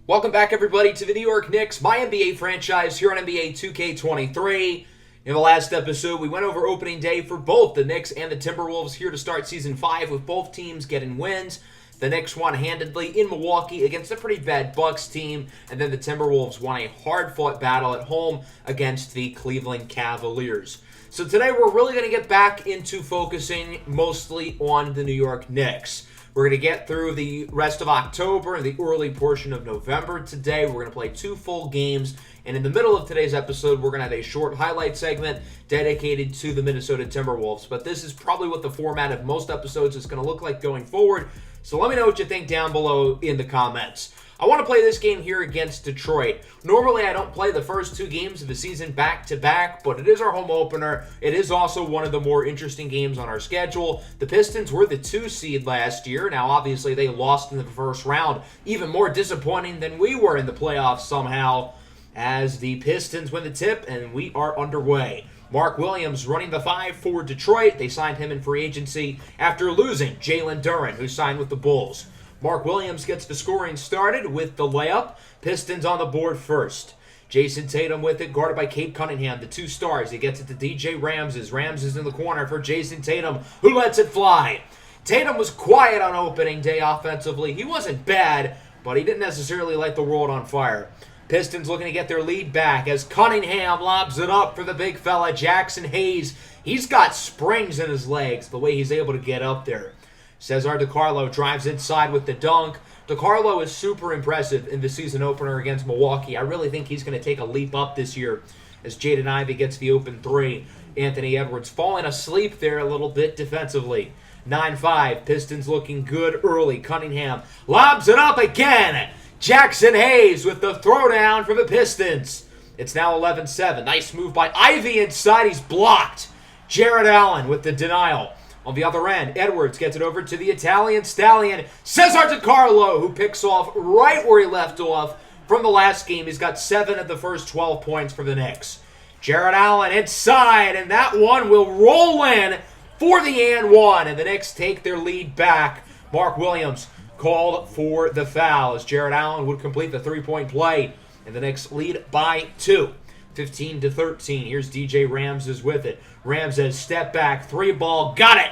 Welcome back, everybody, to the New York Knicks, MyNBA franchise here on NBA 2K23. In the last episode, we went over opening day for both the Knicks and the Timberwolves here to start Season 5 with both teams getting wins. The Knicks won handedly in Milwaukee against a pretty bad Bucks team, and then the Timberwolves won a hard-fought battle at home against the Cleveland Cavaliers. So today we're really going to get back into focusing mostly on the New York Knicks. We're going to get through the rest of October and the early portion of November today. We're going to play 2 full games, and in the middle of today's episode, we're going to have a short highlight segment dedicated to the Minnesota Timberwolves. But this is probably what the format of most episodes is going to look like going forward. So let me know what you think down below in the comments. I want to play this game here against Detroit. Normally, I don't play the first 2 games of the season back-to-back, but it is our home opener. It is also one of the more interesting games on our schedule. The Pistons were the 2 seed last year. Now, obviously, they lost in the first round. Even more disappointing than we were in the playoffs somehow, as the Pistons win the tip, and we are underway. Mark Williams running the 5 for Detroit. They signed him in free agency after losing Jalen Duren, who signed with the Bulls. Mark Williams gets the scoring started with the layup. Pistons on the board first. Jason Tatum with it, guarded by Cade Cunningham, the 2 stars. He gets it to DJ Ramses. Ramses in the corner for Jason Tatum, who lets it fly. Tatum was quiet on opening day offensively. He wasn't bad, but he didn't necessarily light the world on fire. Pistons looking to get their lead back as Cunningham lobs it up for the big fella, Jackson Hayes. He's got springs in his legs, the way he's able to get up there. Cesar DiCarlo drives inside with the dunk. DiCarlo is super impressive in the season opener against Milwaukee. I really think he's going to take a leap up this year as Jaden Ivey gets the open 3. Anthony Edwards falling asleep there a little bit defensively. 9-5, Pistons looking good early. Cunningham lobs it up again. Jackson Hayes with the throwdown for the Pistons. It's now 11-7. Nice move by Ivey inside. He's blocked. Jared Allen with the denial. On the other end, Edwards gets it over to the Italian stallion, Cesar DiCarlo, who picks off right where he left off from the last game. He's got 7 of the first 12 points for the Knicks. Jared Allen inside, and that one will roll in for the and 1, and the Knicks take their lead back. Mark Williams called for the foul as Jared Allen would complete the 3-point play, and the Knicks lead by 2. 15-13. Here's DJ Ramses with it. Ramses step back, 3 ball, got it.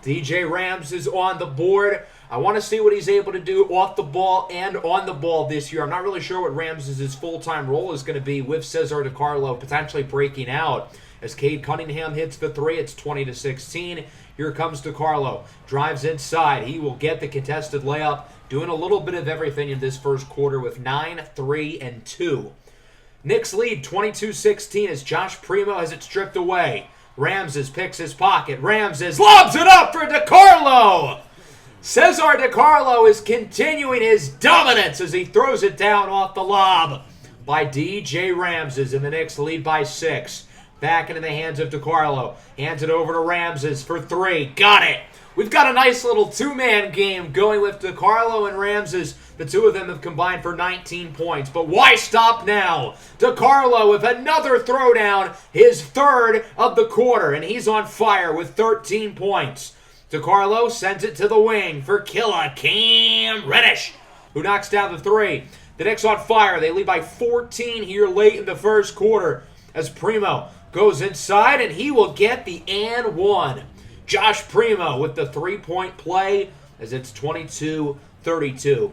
DJ Ramses on the board. I want to see what he's able to do off the ball and on the ball this year. I'm not really sure what Ramses' full-time role is going to be with Cesar DiCarlo potentially breaking out. As Cade Cunningham hits the 3, it's 20-16. Here comes DiCarlo. Drives inside. He will get the contested layup. Doing a little bit of everything in this first quarter with 9, 3, and 2. Knicks lead 22-16 as Josh Primo has it stripped away. Ramses picks his pocket. Ramses lobs it up for DiCarlo. Cesar DiCarlo is continuing his dominance as he throws it down off the lob by DJ Ramses, and the Knicks lead by 6. Back into the hands of DiCarlo. Hands it over to Ramses for 3. Got it. We've got a nice little 2-man game going with DiCarlo and Ramses. The 2 of them have combined for 19 points. But why stop now? DiCarlo with another throwdown, his 3rd of the quarter, and he's on fire with 13 points. DiCarlo sends it to the wing for killer Cam Reddish, who knocks down the 3. The Knicks on fire. They lead by 14 here late in the first quarter as Primo goes inside, and he will get the and 1. Josh Primo with the 3-point play as it's 22-32.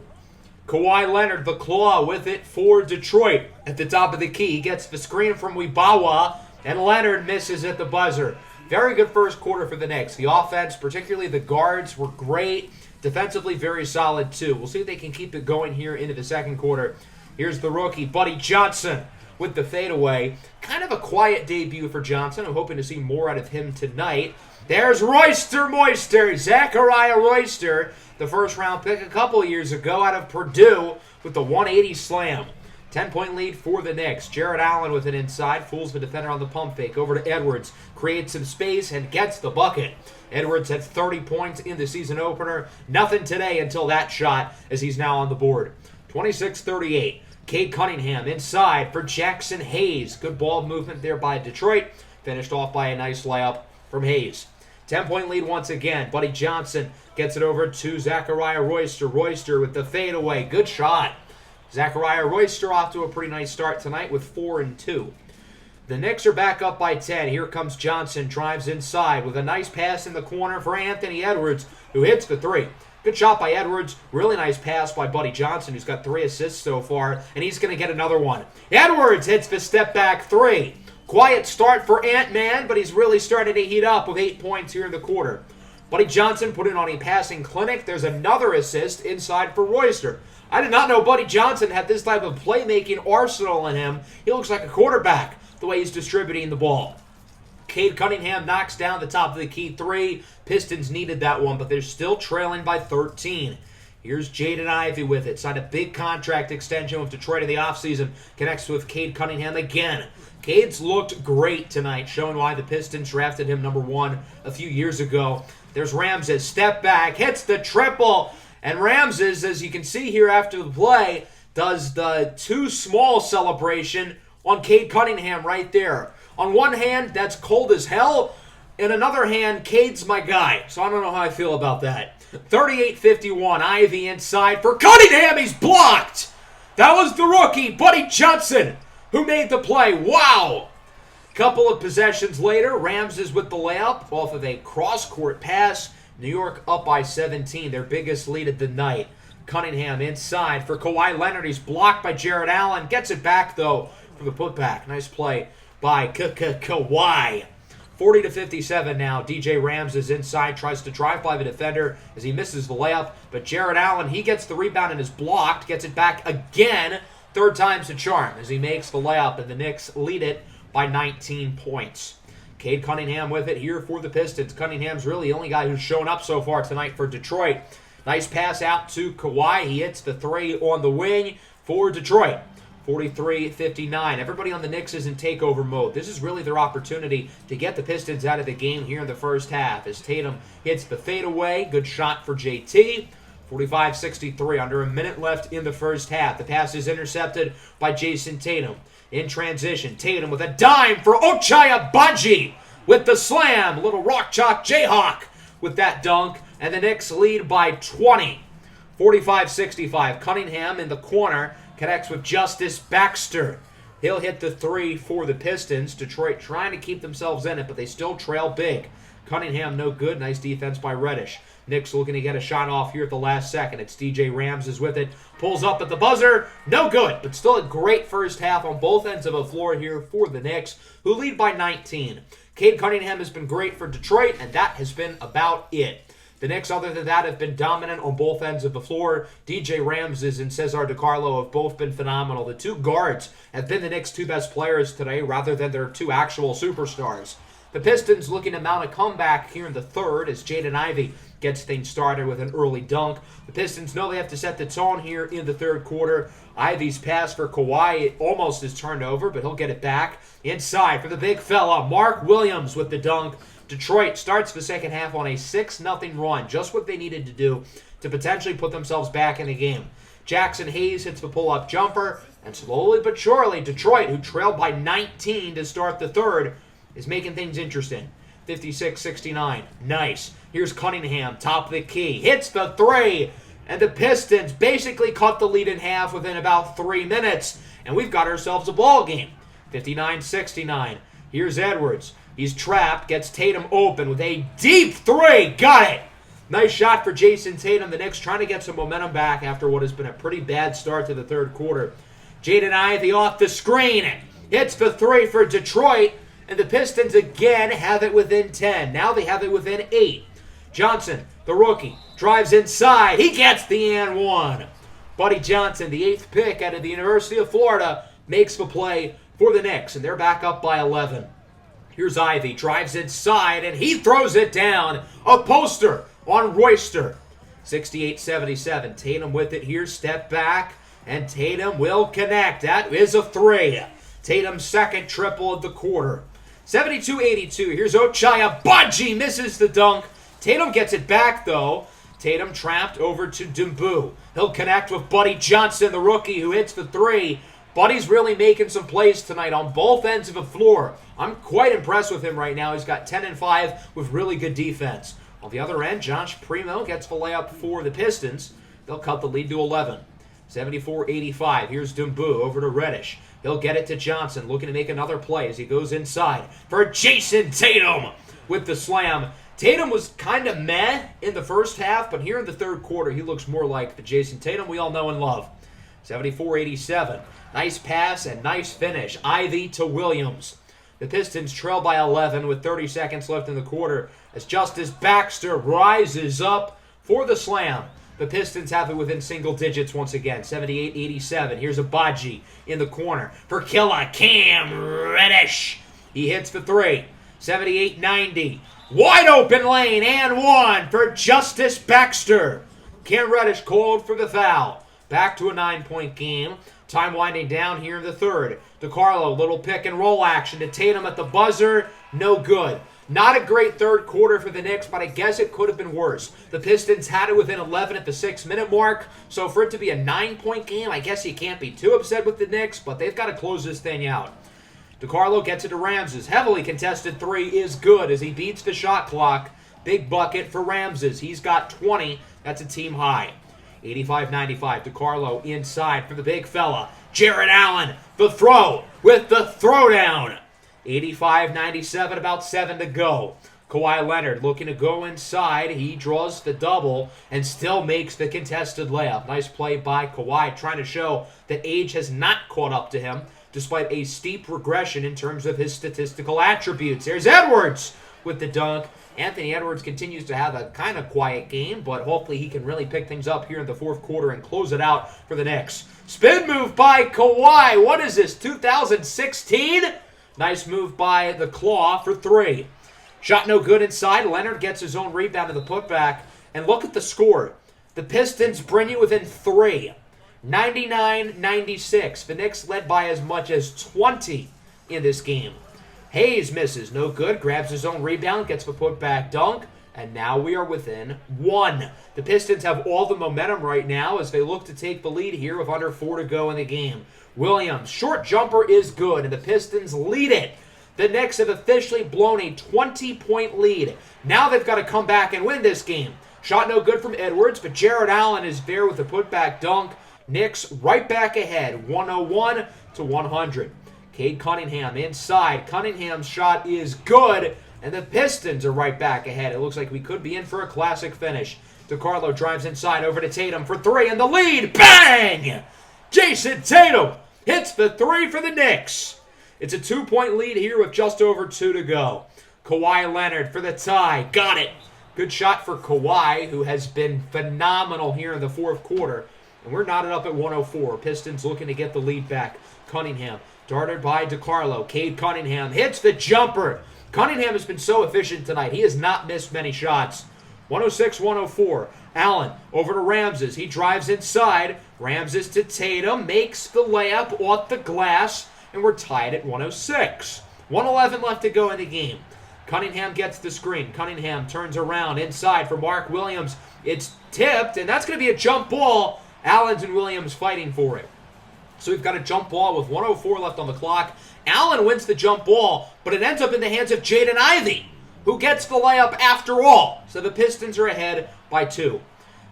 Kawhi Leonard, the claw, with it for Detroit. At the top of the key, he gets the screen from Wibawa, and Leonard misses at the buzzer. Very good first quarter for the Knicks. The offense, particularly the guards, were great. Defensively, very solid, too. We'll see if they can keep it going here into the second quarter. Here's the rookie, Buddy Johnson, with the fadeaway. Kind of a quiet debut for Johnson. I'm hoping to see more out of him tonight. There's Royster Moister, Zachariah Royster, the first-round pick a couple years ago out of Purdue with the 180 slam. 10-point lead for the Knicks. Jared Allen with it inside, fools the defender on the pump fake. Over to Edwards, creates some space and gets the bucket. Edwards had 30 points in the season opener. Nothing today until that shot as he's now on the board. 26-38. Cade Cunningham inside for Jackson Hayes. Good ball movement there by Detroit. Finished off by a nice layup from Hayes. 10-point lead once again. Buddy Johnson gets it over to Zachariah Royster. Royster with the fadeaway. Good shot. Zachariah Royster off to a pretty nice start tonight with 4 and 2. The Knicks are back up by 10. Here comes Johnson, drives inside with a nice pass in the corner for Anthony Edwards, who hits the three. Good shot by Edwards. Really nice pass by Buddy Johnson, who's got 3 assists so far, and he's going to get another one. Edwards hits the step-back three. Quiet start for Ant-Man, but he's really started to heat up with 8 points here in the quarter. Buddy Johnson put in on a passing clinic. There's another assist inside for Royster. I did not know Buddy Johnson had this type of playmaking arsenal in him. He looks like a quarterback the way he's distributing the ball. Cade Cunningham knocks down the top of the key three. Pistons needed that one, but they're still trailing by 13. Here's Jaden Ivey with it. Signed a big contract extension with Detroit in the offseason. Connects with Cade Cunningham again. Cade's looked great tonight, showing why the Pistons drafted him number 1 a few years ago. There's Ramses. Step back. Hits the triple. And Ramses, as you can see here after the play, does the too small celebration on Cade Cunningham right there. On one hand, that's cold as hell. In another hand, Cade's my guy. So I don't know how I feel about that. 38-51, Ivey inside for Cunningham. He's blocked. That was the rookie, Buddy Johnson, who made the play. Wow. Couple of possessions later, Ramses with the layup off of a cross-court pass. New York up by 17, their biggest lead of the night. Cunningham inside for Kawhi Leonard. He's blocked by Jarrett Allen. Gets it back, though, for the putback. Nice play by Kawhi. 40-57 now. DJ Ramses inside, tries to drive by the defender as he misses the layup. But Jarrett Allen, he gets the rebound and is blocked. Gets it back again. Third time's the charm as he makes the layup, and the Knicks lead it by 19 points. Cade Cunningham with it here for the Pistons. Cunningham's really the only guy who's shown up so far tonight for Detroit. Nice pass out to Kawhi. He hits the three on the wing for Detroit. 43-59. Everybody on the Knicks is in takeover mode. This is really their opportunity to get the Pistons out of the game here in the first half. As Tatum hits the fadeaway. Good shot for JT. 45-63. Under a minute left in the first half. The pass is intercepted by Jason Tatum. In transition, Tatum with a dime for Ochai Agbaji with the slam. Little rock chalk Jayhawk with that dunk. And the Knicks lead by 20. 45-65. Cunningham in the corner connects with Justice Baxter. He'll hit the three for the Pistons. Detroit trying to keep themselves in it, but they still trail big. Cunningham no good. Nice defense by Reddish. Knicks looking to get a shot off here at the last second. It's DJ Ramses with it. Pulls up at the buzzer. No good, but still a great first half on both ends of the floor here for the Knicks, who lead by 19. Cade Cunningham has been great for Detroit, and that has been about it. The Knicks, other than that, have been dominant on both ends of the floor. DJ Ramses and Cesar DiCarlo have both been phenomenal. The two guards have been the Knicks' two best players today rather than their two actual superstars. The Pistons looking to mount a comeback here in the third as Jaden Ivey gets things started with an early dunk. The Pistons know they have to set the tone here in the third quarter. Ivey's pass for Kawhi almost is turned over, but he'll get it back. Inside for the big fella, Mark Williams with the dunk. Detroit starts the second half on a 6-0 run, just what they needed to do to potentially put themselves back in the game. Jackson Hayes hits the pull-up jumper, and slowly but surely, Detroit, who trailed by 19 to start the third, is making things interesting. 56-69. Nice. Here's Cunningham, top of the key. Hits the three. And the Pistons basically cut the lead in half within about 3 minutes. And we've got ourselves a ball game. 59-69. Here's Edwards. He's trapped. Gets Tatum open with a deep three. Got it. Nice shot for Jason Tatum. The Knicks trying to get some momentum back after what has been a pretty bad start to the third quarter. Jaden Ivey off the screen. Hits the three for Detroit. And the Pistons again have it within 10. Now they have it within 8. Johnson, the rookie, drives inside. He gets the and one. Buddy Johnson, the 8th pick out of the University of Florida, makes the play for the Knicks, and they're back up by 11. Here's Ivey, drives inside, and he throws it down. A poster on Royster. 68-77. Tatum with it here, step back, and Tatum will connect. That is a three. Tatum's second triple of the quarter. 72-82. Here's Ochai Agbaji, misses the dunk. Tatum gets it back, though. Tatum trapped over to Dumbu. He'll connect with Buddy Johnson, the rookie, who hits the three. Buddy's really making some plays tonight on both ends of the floor. I'm quite impressed with him right now. He's got 10 and 5 with really good defense. On the other end, Josh Primo gets the layup for the Pistons. They'll cut the lead to 11. 74-85. Here's Dumbu over to Reddish. He'll get it to Johnson, looking to make another play as he goes inside for Jason Tatum with the slam. Tatum was kind of meh in the first half, but here in the third quarter, he looks more like the Jason Tatum we all know and love. 74-87. Nice pass and nice finish. Ivy to Williams. The Pistons trail by 11 with 30 seconds left in the quarter as Justice Baxter rises up for the slam. The Pistons have it within single digits once again, 78-87. Here's Abaji in the corner for Killa. Cam Reddish. He hits the three. 78-90. Wide open lane and one for Justice Baxter. Cam Reddish called for the foul. Back to a 9-point game. Time winding down here in the third. DiCarlo, little pick and roll action to Tatum at the buzzer. No good. Not a great third quarter for the Knicks, but I guess it could have been worse. The Pistons had it within 11 at the 6-minute mark, so for it to be a 9-point game, I guess you can't be too upset with the Knicks, but they've got to close this thing out. DiCarlo gets it to Ramses. Heavily contested three is good as he beats the shot clock. Big bucket for Ramses. He's got 20. That's a team high. 85-95. DiCarlo inside for the big fella. Jarrett Allen, the throw with the throwdown. 85-97, about 7 to go. Kawhi Leonard looking to go inside. He draws the double and still makes the contested layup. Nice play by Kawhi, trying to show that age has not caught up to him, despite a steep regression in terms of his statistical attributes. There's Edwards with the dunk. Anthony Edwards continues to have a kind of quiet game, but hopefully he can really pick things up here in the fourth quarter and close it out for the Knicks. Spin move by Kawhi. What is this, 2016? Nice move by the Claw for three. Shot no good inside. Leonard gets his own rebound to the putback. And look at the score. The Pistons bring you within three. 99-96. The Knicks led by as much as 20 in this game. Hayes misses. No good. Grabs his own rebound. Gets the putback dunk. And now we are within one. The Pistons have all the momentum right now as they look to take the lead here with under 4 to go in the game. Williams, short jumper is good, and the Pistons lead it. The Knicks have officially blown a 20-point lead. Now they've got to come back and win this game. Shot no good from Edwards, but Jarrett Allen is there with a putback dunk. Knicks right back ahead, 101-100. Cade Cunningham inside. Cunningham's shot is good, and the Pistons are right back ahead. It looks like we could be in for a classic finish. DiCarlo drives inside over to Tatum for three, and the lead, bang! Jason Tatum hits the three for the Knicks. It's a 2-point lead here with just over 2 to go. Kawhi Leonard for the tie. Got it. Good shot for Kawhi, who has been phenomenal here in the fourth quarter. And we're knotted up at 104. Pistons looking to get the lead back. Cunningham darted by DiCarlo. Cade Cunningham hits the jumper. Cunningham has been so efficient tonight. He has not missed many shots. 106-104. Allen over to Ramses. He drives inside. Ramses to Tatum. Makes the layup off the glass. And we're tied at 106. 111 left to go in the game. Cunningham gets the screen. Cunningham turns around inside for Mark Williams. It's tipped, and that's going to be a jump ball. Allen's and Williams fighting for it. So we've got a jump ball with 104 left on the clock. Allen wins the jump ball, but it ends up in the hands of Jaden Ivey, who gets the layup after all. So the Pistons are ahead by 2.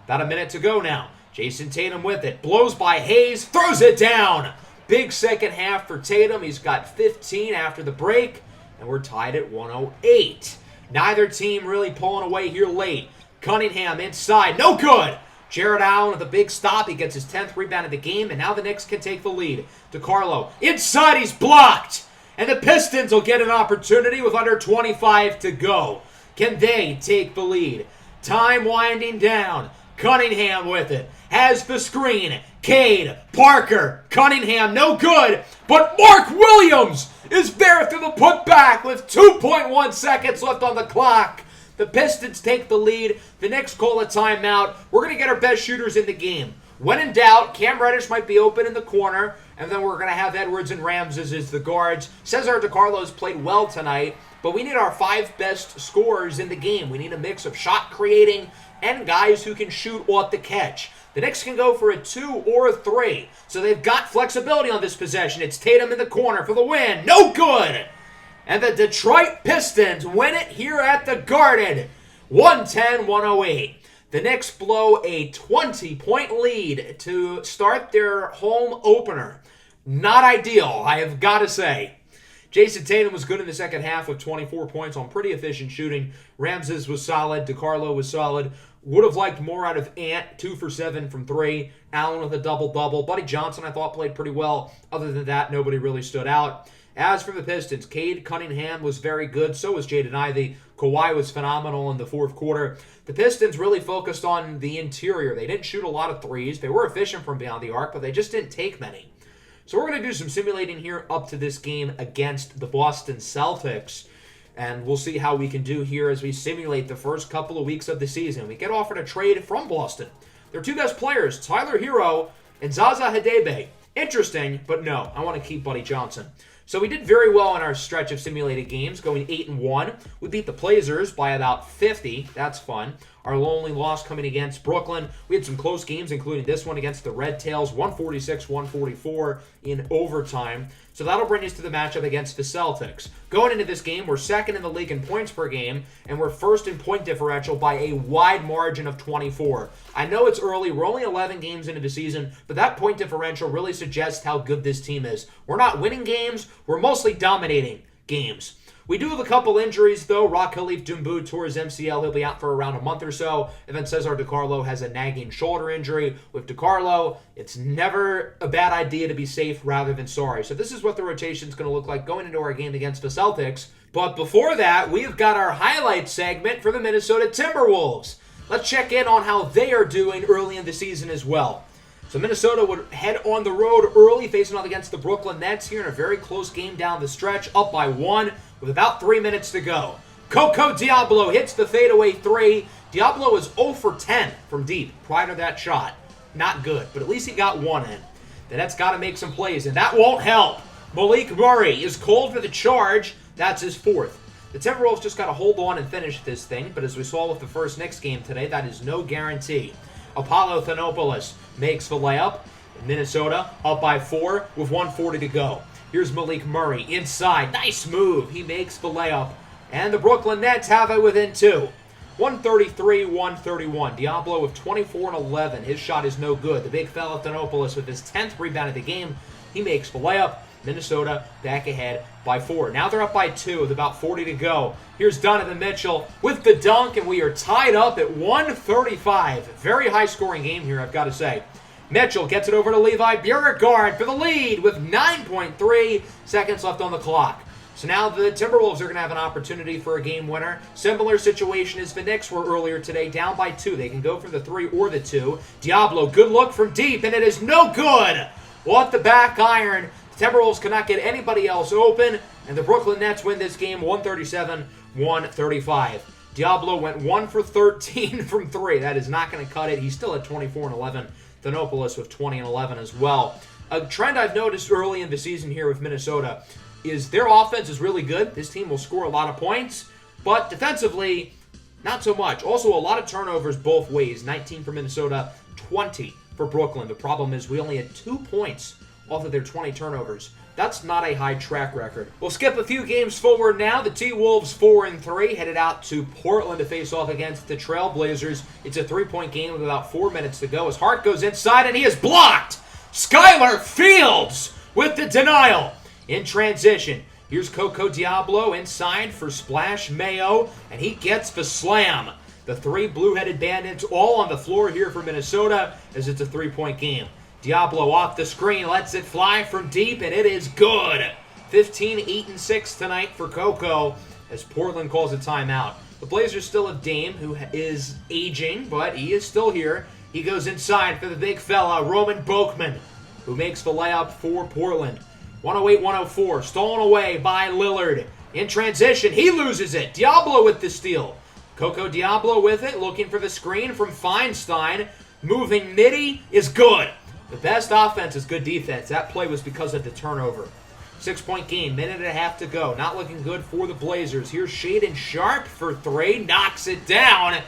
About a minute to go now. Jason Tatum with it. Blows by Hayes. Throws it down. Big second half for Tatum. He's got 15 after the break. And we're tied at 108. Neither team really pulling away here late. Cunningham inside. No good. Jarrett Allen with a big stop. He gets his 10th rebound of the game. And now the Knicks can take the lead. DiCarlo inside. He's blocked. And the Pistons will get an opportunity with under 25 to go. Can they take the lead? Time winding down. Cunningham with it. Has the screen. Cade, Parker, Cunningham, no good. But Mark Williams is there through the putback with 2.1 seconds left on the clock. The Pistons take the lead. The Knicks call a timeout. We're going to get our best shooters in the game. When in doubt, Cam Reddish might be open in the corner, and then we're going to have Edwards and Ramses as the guards. Cesar DiCarlo's played well tonight, but we need our 5 best scorers in the game. We need a mix of shot creating and guys who can shoot off the catch. The Knicks can go for a 2 or a 3, so they've got flexibility on this possession. It's Tatum in the corner for the win. No good! And the Detroit Pistons win it here at the Garden. 110-108. The Knicks blow a 20-point lead to start their home opener. Not ideal, I have got to say. Jason Tatum was good in the second half with 24 points on pretty efficient shooting. Ramses was solid. DiCarlo was solid. Would have liked more out of Ant, 2 for 7 from 3. Allen with a double-double. Buddy Johnson, I thought, played pretty well. Other than that, nobody really stood out. As for the Pistons, Cade Cunningham was very good. So was Jaden Ivey. Kawhi was phenomenal in the fourth quarter. The Pistons really focused on the interior. They didn't shoot a lot of threes. They were efficient from beyond the arc, but they just didn't take many. So we're going to do some simulating here up to this game against the Boston Celtics. And we'll see how we can do here as we simulate the first couple of weeks of the season. We get offered a trade from Boston. Their two best players, Tyler Hero and Zaza Hadebe. Interesting, but no, I want to keep Buddy Johnson. So we did very well in our stretch of simulated games, going 8-1. We beat the Blazers by about 50. That's fun. Our only loss coming against Brooklyn. We had some close games, including this one against the Red Tails, 146-144 in overtime. So that'll bring us to the matchup against the Celtics. Going into this game, we're second in the league in points per game, and we're first in point differential by a wide margin of 24. I know it's early. We're only 11 games into the season, but that point differential really suggests how good this team is. We're not winning games. We're mostly dominating games. We do have a couple injuries, though. Rock Khalif Doumbou tore his MCL. He'll be out for around a month or so. And then Cesar DiCarlo has a nagging shoulder injury. With DiCarlo, it's never a bad idea to be safe rather than sorry. So this is what the rotation is going to look like going into our game against the Celtics. But before that, we've got our highlight segment for the Minnesota Timberwolves. Let's check in on how they are doing early in the season as well. So Minnesota would head on the road early, facing off against the Brooklyn Nets here in a very close game down the stretch, up by 1 with about 3 minutes to go. Coco Diablo hits the fadeaway 3. Diablo is 0 for 10 from deep prior to that shot. Not good, but at least he got 1 in. The Nets got to make some plays, and that won't help. Malik Murray is cold for the charge. That's his 4th. The Timberwolves just got to hold on and finish this thing, but as we saw with the first Knicks game today, that is no guarantee. Apollo Thanopoulos makes the layup. Minnesota up by 4 with 1:40 to go. Here's Malik Murray inside. Nice move. He makes the layup. And the Brooklyn Nets have it within 2. 133-131. Diablo with 24 and 11. His shot is no good. The big fella Thanopoulos with his 10th rebound of the game. He makes the layup. Minnesota back ahead by 4. Now they're up by 2 with about 40 to go. Here's Donovan Mitchell with the dunk, and we are tied up at 135. Very high-scoring game here, I've got to say. Mitchell gets it over to Levi Beauregard for the lead with 9.3 seconds left on the clock. So now the Timberwolves are going to have an opportunity for a game winner. Similar situation as the Knicks were earlier today, down by 2. They can go for the 3 or the 2. Diablo, good look from deep, and it is no good. Off the back iron. Timberwolves cannot get anybody else open, and the Brooklyn Nets win this game 137-135. Diablo went 1 for 13 from 3. That is not going to cut it. He's still at 24 and 11. Thanopoulos with 20 and 11 as well. A trend I've noticed early in the season here with Minnesota is their offense is really good. This team will score a lot of points, but defensively, not so much. Also, a lot of turnovers both ways. 19 for Minnesota, 20 for Brooklyn. The problem is we only had 2 points off of their 20 turnovers. That's not a high track record. We'll skip a few games forward now. The T-Wolves 4-3 headed out to Portland to face off against the Trailblazers. It's a 3-point game with about 4 minutes to go. As Hart goes inside and he is blocked. Skylar Fields with the denial. In transition, here's Coco Diablo inside for Splash Mayo, and he gets the slam. The 3 blue-headed bandits all on the floor here for Minnesota as it's a 3-point game. Diablo off the screen, lets it fly from deep, and it is good. 15, 8, and 6 tonight for Coco as Portland calls a timeout. The Blazers still have Dame, who is aging, but he is still here. He goes inside for the big fella, Roman Boakman, who makes the layup for Portland. 108-104, stolen away by Lillard. In transition, he loses it. Diablo with the steal. Coco Diablo with it, looking for the screen from Feinstein. Moving midi is good. The best offense is good defense. That play was because of the turnover. 6-point game, minute and a half to go. Not looking good for the Blazers. Here's Shaedon Sharpe for 3, knocks it down.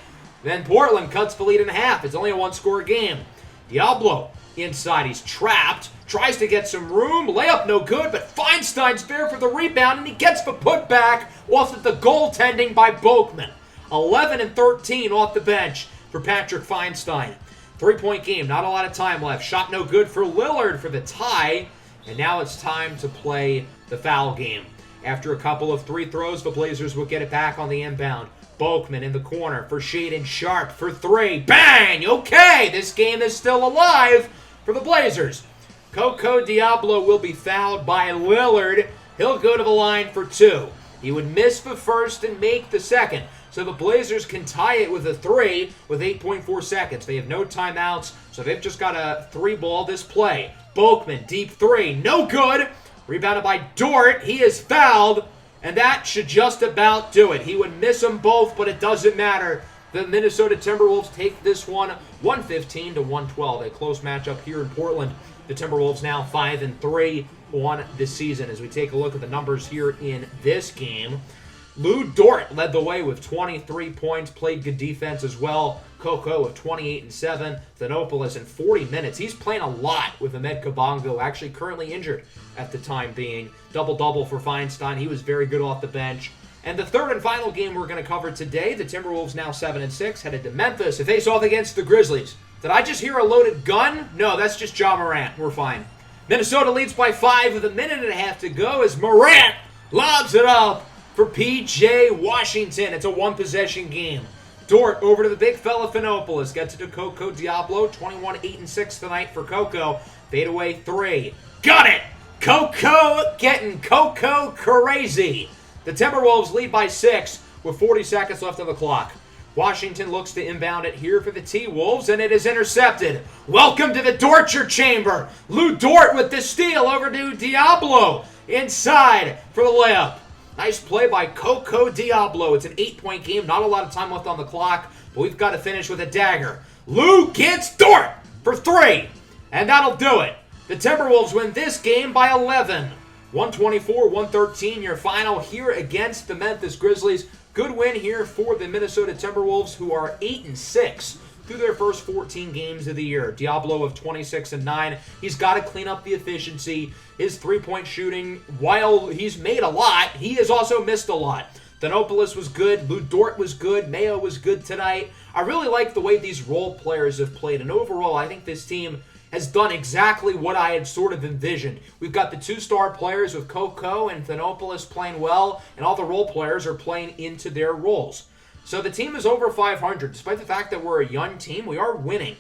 Then Portland cuts the lead in half. It's only a 1-score game. Diablo inside, he's trapped. Tries to get some room. Layup no good, but Feinstein's there for the rebound, and he gets the putback off of the goaltending by Boakman. 11 and 13 off the bench. for Patrick Feinstein. 3-point game, not a lot of time left. Shot no good for Lillard for the tie. And now it's time to play the foul game. After a couple of free throws, the Blazers will get it back on the inbound. Boakman in the corner for Shaedon Sharpe for 3. Bang! Okay, this game is still alive for the Blazers. Coco Diablo will be fouled by Lillard. He'll go to the line for 2. He would miss the first and make the second. So the Blazers can tie it with a 3 with 8.4 seconds. They have no timeouts, so they've just got a 3-ball this play. Boakman, deep 3, no good. Rebounded by Dort. He is fouled, and that should just about do it. He would miss them both, but it doesn't matter. The Minnesota Timberwolves take this one 115 to 112. A close matchup here in Portland. The Timberwolves now 5-3 on this season. As we take a look at the numbers here in this game, Lou Dort led the way with 23 points, played good defense as well. Coco with 28-7. Thanopoulos in 40 minutes. He's playing a lot with Ahmed Kabongo, actually currently injured at the time being. Double-double for Feinstein. He was very good off the bench. And the third and final game we're going to cover today, the Timberwolves now 7-6, headed to Memphis to face off against the Grizzlies. Did I just hear a loaded gun? No, that's just Ja Morant. We're fine. Minnesota leads by 5 with a minute and a half to go as Morant lobs it up for P.J. Washington. It's a one-possession game. Dort over to the big fella Thanopoulos. Gets it to Coco Diablo. 21-8-6 tonight for Coco. Fadeaway 3. Got it! Coco getting Coco crazy. The Timberwolves lead by 6 with 40 seconds left on the clock. Washington looks to inbound it here for the T-Wolves, and it is intercepted. Welcome to the torture chamber. Lou Dort with the steal over to Diablo. Inside for the layup. Nice play by Coco Diablo. It's an 8-point game. Not a lot of time left on the clock, but we've got to finish with a dagger. Lou gets Dort for 3, and that'll do it. The Timberwolves win this game by 11. 124-113, your final here against the Memphis Grizzlies. Good win here for the Minnesota Timberwolves, who are 8-6 through their first 14 games of the year. Diablo of 26-9. He's got to clean up the efficiency. His three-point shooting, while he's made a lot, he has also missed a lot. Thanopoulos was good. Lou Dort was good. Mayo was good tonight. I really like the way these role players have played. And overall, I think this team has done exactly what I had sort of envisioned. We've got the 2-star players with Coco and Thanopoulos playing well, and all the role players are playing into their roles. So the team is over 500. Despite the fact that we're a young team, we are winning.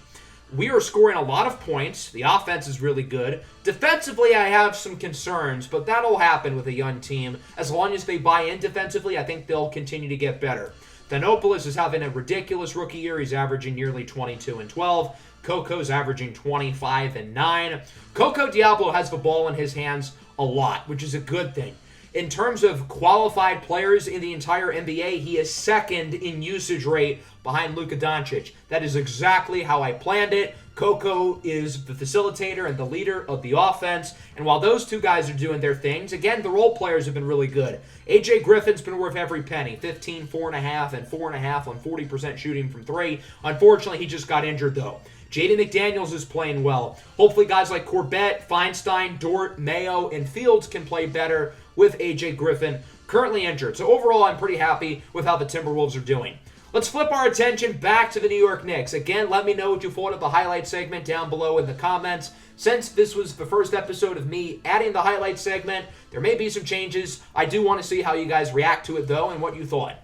We are scoring a lot of points. The offense is really good. Defensively, I have some concerns, but that'll happen with a young team. As long as they buy in defensively, I think they'll continue to get better. Thanopoulos is having a ridiculous rookie year. He's averaging nearly 22 and 12. Coco's averaging 25 and 9. Coco Diablo has the ball in his hands a lot, which is a good thing. In terms of qualified players in the entire NBA, he is second in usage rate behind Luka Doncic. That is exactly how I planned it. Coco is the facilitator and the leader of the offense. And while those two guys are doing their things, again, the role players have been really good. AJ Griffin's been worth every penny. 15, 4.5, and 4.5 on 40% shooting from 3. Unfortunately, he just got injured, though. Jaden McDaniels is playing well. Hopefully guys like Corbett, Feinstein, Dort, Mayo, and Fields can play better with AJ Griffin, currently injured. So overall, I'm pretty happy with how the Timberwolves are doing. Let's flip our attention back to the New York Knicks. Again, let me know what you thought of the highlight segment down below in the comments. Since this was the first episode of me adding the highlight segment, there may be some changes. I do want to see how you guys react to it, though, and what you thought.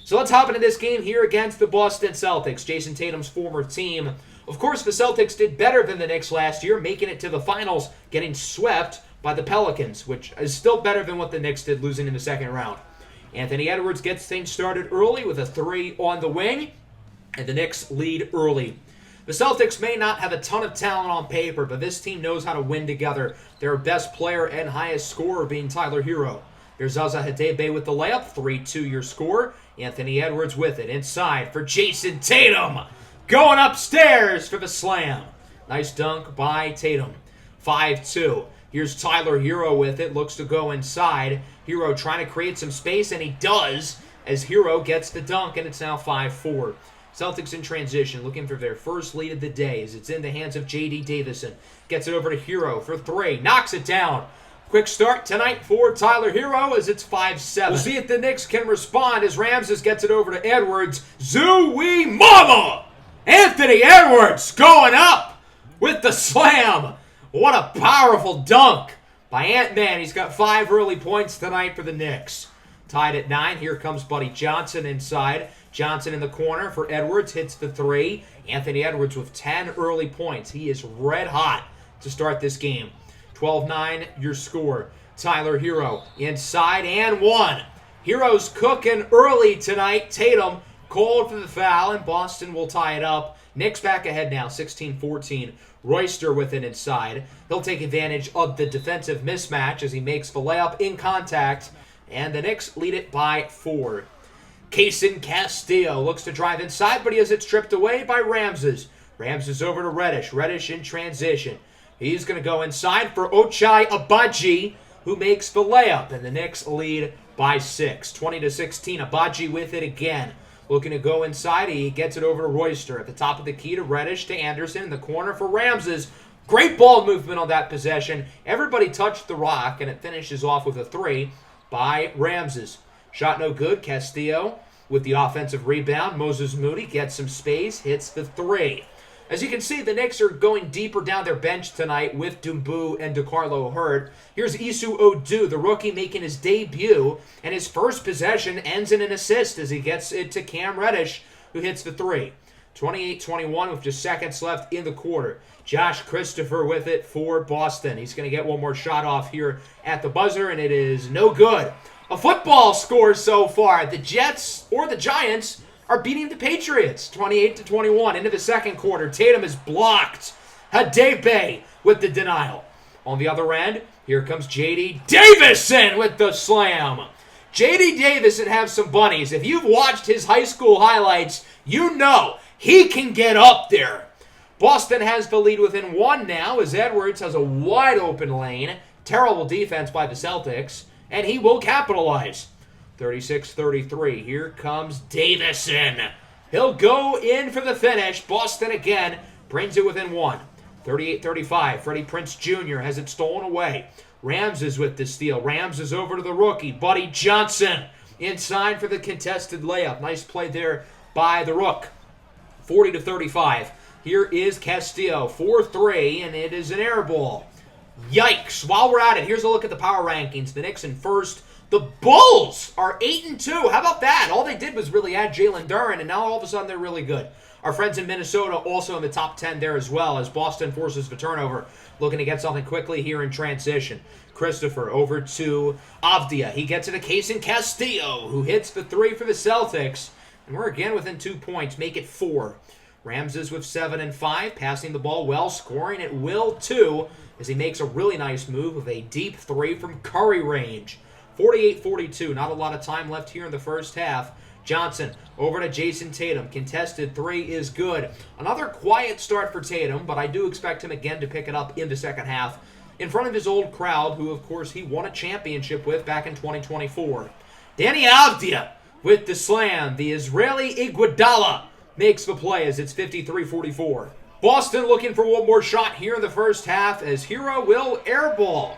So let's hop into this game here against the Boston Celtics, Jason Tatum's former team. Of course, the Celtics did better than the Knicks last year, making it to the finals, getting swept by the Pelicans, which is still better than what the Knicks did, losing in the second round. Anthony Edwards gets things started early with a 3 on the wing, and the Knicks lead early. The Celtics may not have a ton of talent on paper, but this team knows how to win together. Their best player and highest scorer being Tyler Hero. There's Zaza Hadebe with the layup, 3-2 your score. Anthony Edwards with it inside for Jason Tatum. Going upstairs for the slam. Nice dunk by Tatum. 5-2. Here's Tyler Hero with it. Looks to go inside. Hero trying to create some space, and he does as Hero gets the dunk, and it's now 5-4. Celtics in transition, looking for their first lead of the day as it's in the hands of J.D. Davison. Gets it over to Hero for 3. Knocks it down. Quick start tonight for Tyler Hero as it's 5-7. We'll see if the Knicks can respond as Ramses gets it over to Edwards. Zooey Mama! Anthony Edwards going up with the slam. What a powerful dunk by Ant-Man. He's got 5 early points tonight for the Knicks. Tied at 9. Here comes Buddy Johnson inside. Johnson in the corner for Edwards. Hits the 3. Anthony Edwards with 10 early points. He is red hot to start this game. 12-9 your score. Tyler Hero inside and 1. Hero's cooking early tonight. Tatum called for the foul, and Boston will tie it up. Knicks back ahead now, 16-14. Royster with it inside. He'll take advantage of the defensive mismatch as he makes the layup in contact, and the Knicks lead it by 4. Kaysen Castillo looks to drive inside, but he has it stripped away by Ramses. Ramses over to Reddish. Reddish in transition. He's going to go inside for Ochai Agbaji, who makes the layup, and the Knicks lead by 6. 20-16. Agbaji with it again. Looking to go inside. He gets it over to Royster. At the top of the key to Reddish to Anderson. In the corner for Ramses. Great ball movement on that possession. Everybody touched the rock, and it finishes off with a 3 by Ramses. Shot no good. Castillo with the offensive rebound. Moses Moody gets some space. Hits the 3. As you can see, the Knicks are going deeper down their bench tonight with Dumbu and DeCarlo hurt. Here's Isu Odu, the rookie, making his debut, and his first possession ends in an assist as he gets it to Cam Reddish, who hits the 3. 28-21 with just seconds left in the quarter. Josh Christopher with it for Boston. He's going to get one more shot off here at the buzzer, and it is no good. A football score so far. The Jets, or the Giants, are beating the Patriots 28-21 into the second quarter. Tatum is blocked. Hadebe with the denial. On the other end, here comes J.D. Davison with the slam. J.D. Davison has some bunnies. If you've watched his high school highlights, you know he can get up there. Boston has the lead within 1 now as Edwards has a wide open lane. Terrible defense by the Celtics, and he will capitalize. 36-33. Here comes Davison. He'll go in for the finish. Boston again brings it within 1. 38-35. Freddie Prinze Jr. has it stolen away. Ramses with the steal. Ramses over to the rookie, Buddy Johnson. Inside for the contested layup. Nice play there by the Rook. 40-35. Here is Castillo. 4-3, and it is an air ball. Yikes. While we're at it, here's a look at the power rankings. The Knicks in first. The Bulls are 8-2. How about that? All they did was really add Jalen Duren, and now all of a sudden they're really good. Our friends in Minnesota also in the top 10 there as well as Boston forces the turnover. Looking to get something quickly here in transition. Christopher over to Avdia. He gets it to Kaysen Castillo, who hits the 3 for the Celtics. And we're again within 2 points. Make it 4. Ramses with 7 and 5. Passing the ball well. Scoring at will, too, as he makes a really nice move with a deep 3 from Curry range. 48-42. Not a lot of time left here in the first half. Johnson over to Jason Tatum. Contested 3 is good. Another quiet start for Tatum, but I do expect him again to pick it up in the second half in front of his old crowd, who, of course, he won a championship with back in 2024. Danny Avdia with the slam. The Israeli Iguodala makes the play as it's 53-44. Boston looking for one more shot here in the first half as Hero will airball.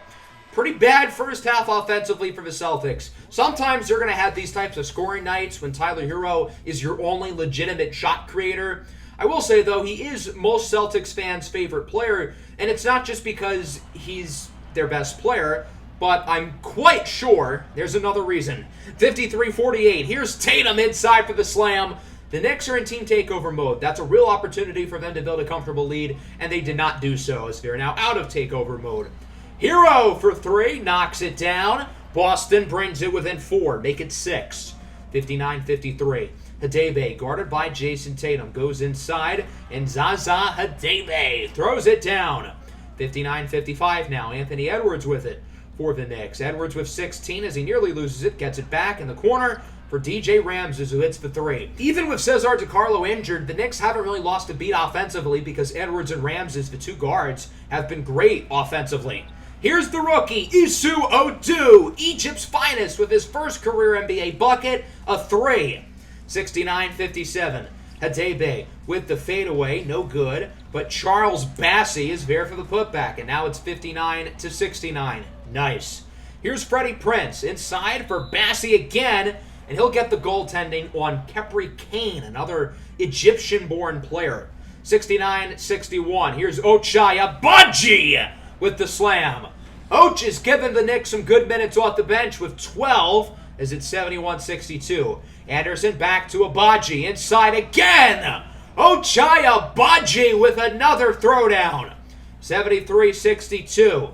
Pretty bad first half offensively for the Celtics. Sometimes they're going to have these types of scoring nights when Tyler Hero is your only legitimate shot creator. I will say, though, he is most Celtics fans' favorite player, and it's not just because he's their best player, but I'm quite sure there's another reason. 53-48. Here's Tatum inside for the slam. The Knicks are in team takeover mode. That's a real opportunity for them to build a comfortable lead, and they did not do so as they're now out of takeover mode. Hero for 3, knocks it down. Boston brings it within 4, make it 6. 59-53. Hadebe, guarded by Jason Tatum, goes inside, and Zaza Hadebe throws it down. 59-55 now. Anthony Edwards with it for the Knicks. Edwards with 16 as he nearly loses it, gets it back in the corner for DJ Ramses, who hits the 3. Even with Cesar DeCarlo injured, the Knicks haven't really lost a beat offensively because Edwards and Ramses, the 2 guards, have been great offensively. Here's the rookie, Isu Odu, Egypt's finest, with his first career NBA bucket, a 3. 69-57. Hadebe with the fadeaway, no good, but Charles Bassey is there for the putback, and now it's 59-69. Nice. Here's Freddie Prinze inside for Bassey again, and he'll get the goaltending on Kepri Kane, another Egyptian-born player. 69-61. Here's Ochai Agbaji with the slam. Och is giving the Knicks some good minutes off the bench with 12 as it's 71-62. Anderson back to Agbaji. Inside again. Ochai Agbaji with another throwdown. 73-62.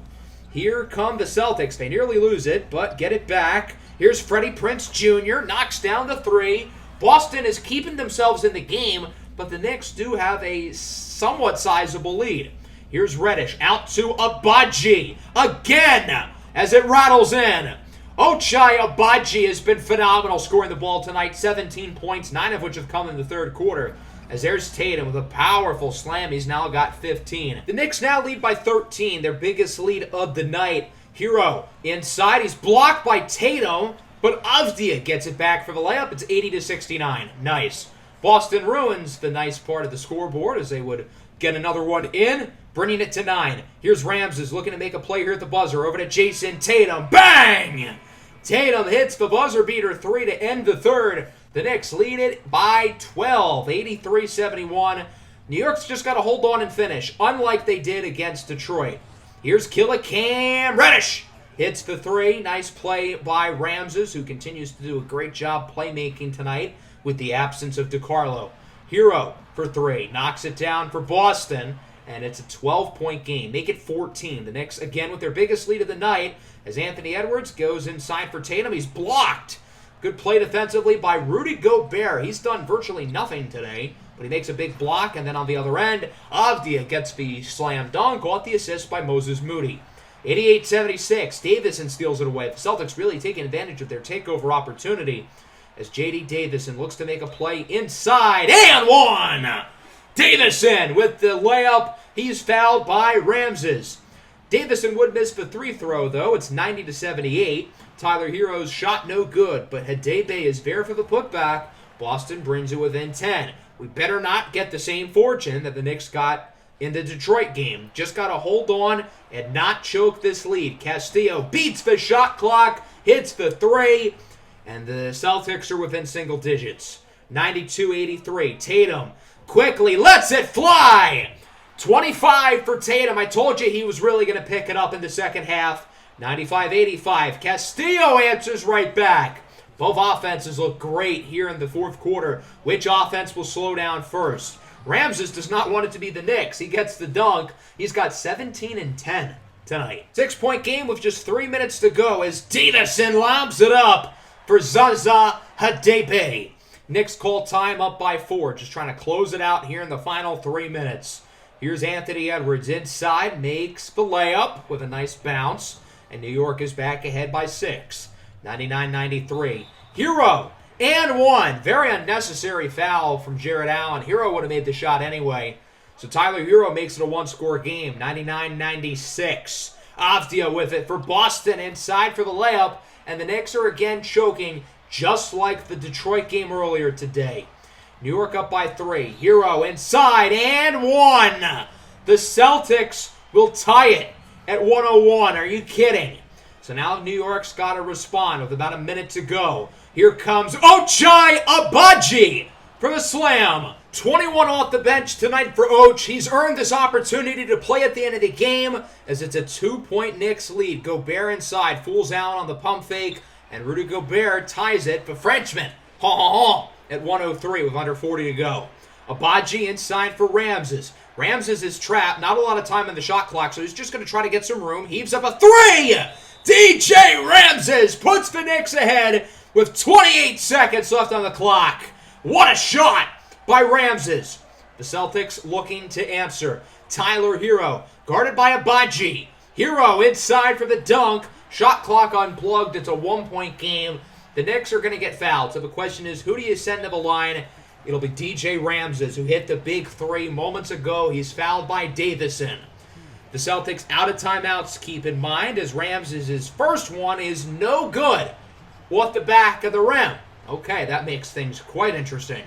Here come the Celtics. They nearly lose it, but get it back. Here's Freddie Prinze Jr. Knocks down the three. Boston is keeping themselves in the game, but the Knicks do have a somewhat sizable lead. Here's Reddish out to Agbaji again as it rattles in. Ochai Agbaji has been phenomenal scoring the ball tonight. 17 points, 9 of which have come in the third quarter. As there's Tatum with a powerful slam. He's now got 15. The Knicks now lead by 13, their biggest lead of the night. Hero inside. He's blocked by Tatum, but Avdija gets it back for the layup. It's 80-69. Nice. Boston ruins the nice part of the scoreboard as they would get another one in, bringing it to 9. Here's Ramses looking to make a play here at the buzzer. Over to Jason Tatum. Bang! Tatum hits the buzzer beater 3 to end the third. The Knicks lead it by 12, 83-71. New York's just got to hold on and finish, unlike they did against Detroit. Here's Cam Reddish. Hits the 3. Nice play by Ramses, who continues to do a great job playmaking tonight with the absence of DiCarlo. Hero for 3. Knocks it down for Boston, and it's a 12-point game. Make it 14. The Knicks, again, with their biggest lead of the night, as Anthony Edwards goes inside for Tatum. He's blocked. Good play defensively by Rudy Gobert. He's done virtually nothing today, but he makes a big block. And then on the other end, Avdija gets the slam dunk, got the assist by Moses Moody. 88-76. Davison steals it away. The Celtics really taking advantage of their takeover opportunity as J.D. Davison looks to make a play inside. And one! Davison with the layup. He's fouled by Ramses. Davison would miss the 3-throw, though. It's 90-78. Tyler Hero's shot no good, but Hadebe is there for the putback. Boston brings it within 10. We better not get the same fortune that the Knicks got in the Detroit game. Just got to hold on and not choke this lead. Castillo beats the shot clock, hits the 3, and the Celtics are within single digits. 92-83. Tatum quickly lets it fly. 25 for Tatum. I told you he was really going to pick it up in the second half. 95-85. Castillo answers right back. Both offenses look great here in the fourth quarter. Which offense will slow down first? Ramses does not want it to be the Knicks. He gets the dunk. He's got 17 and 10 tonight. 6-point game with just 3 minutes to go as Davison lobs it up for Zaza Hadebe. Knicks call time up by 4. Just trying to close it out here in the final 3 minutes. Here's Anthony Edwards inside. Makes the layup with a nice bounce. And New York is back ahead by 6. 99-93. Hero and 1. Very unnecessary foul from Jarrett Allen. Hero would have made the shot anyway. So Tyler Hero makes it a one-score game. 99-96. Avdija with it for Boston inside for the layup. And the Knicks are again choking just like the Detroit game earlier today. New York up by 3. Hero inside and 1. The Celtics will tie it at 101. Are you kidding? So now New York's got to respond with about a minute to go. Here comes Ochai Agbaji for the slam. 21 off the bench tonight for Och. He's earned this opportunity to play at the end of the game as it's a 2-point Knicks lead. Gobert inside, fools out on the pump fake, and Rudy Gobert ties it for Frenchman. At 103 with under 40 to go. Agbaji inside for Ramses. Ramses is trapped. Not a lot of time on the shot clock, so he's just going to try to get some room. Heaves up a 3! DJ Ramses puts the Knicks ahead with 28 seconds left on the clock. What a shot by Ramses. The Celtics looking to answer. Tyler Hero guarded by Agbaji. Hero inside for the dunk. Shot clock unplugged. It's a 1-point game. The Knicks are going to get fouled. So the question is, who do you send to the line? It'll be DJ Ramses, who hit the big 3 moments ago. He's fouled by Davison. The Celtics out of timeouts, keep in mind, as Ramses' first one is no good off the back of the rim. Okay, that makes things quite interesting.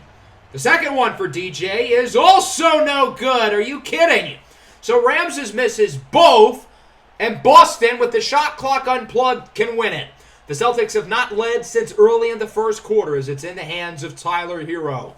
The second one for DJ is also no good. Are you kidding? So Ramses misses both, and Boston, with the shot clock unplugged, can win it. The Celtics have not led since early in the first quarter as it's in the hands of Tyler Hero.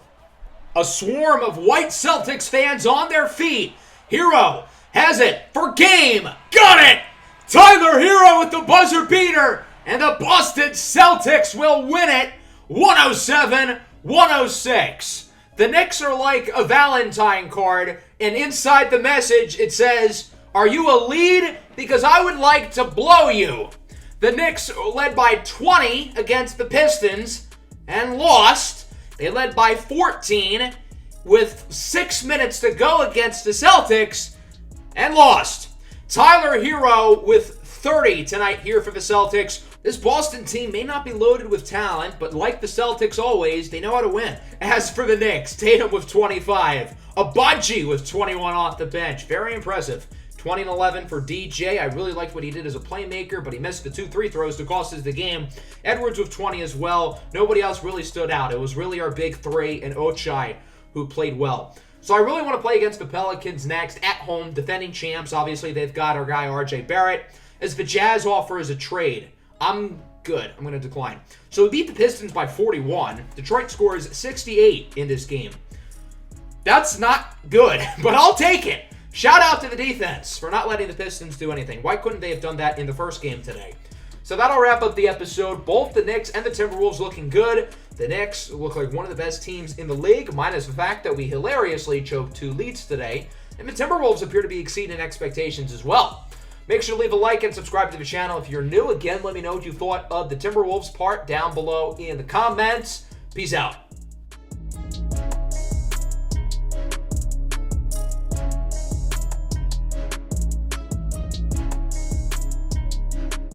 A swarm of white Celtics fans on their feet. Hero has it for game. Got it! Tyler Hero with the buzzer beater. And the Boston Celtics will win it 107-106. The Knicks are like a Valentine card, and inside the message it says, "Are you a lead? Because I would like to blow you." The Knicks led by 20 against the Pistons and lost. They led by 14 with 6 minutes to go against the Celtics and lost. Tyler Hero with 30 tonight here for the Celtics. This Boston team may not be loaded with talent, but like the Celtics always, they know how to win. As for the Knicks, Tatum with 25. Abaji with 21 off the bench. Very impressive. 20 and 11 for DJ. I really liked what he did as a playmaker, but he missed the 2 free throws to cost us the game. Edwards with 20 as well. Nobody else really stood out. It was really our big three and Ochai who played well. So I really want to play against the Pelicans next at home, defending champs. Obviously, they've got our guy RJ Barrett. As the Jazz offer is a trade, I'm good. I'm going to decline. So we beat the Pistons by 41. Detroit scores 68 in this game. That's not good, but I'll take it. Shout out to the defense for not letting the Pistons do anything. Why couldn't they have done that in the first game today? So that'll wrap up the episode. Both the Knicks and the Timberwolves looking good. The Knicks look like one of the best teams in the league, minus the fact that we hilariously choked 2 leads today. And the Timberwolves appear to be exceeding expectations as well. Make sure to leave a like and subscribe to the channel if you're new. Again, let me know what you thought of the Timberwolves part down below in the comments. Peace out.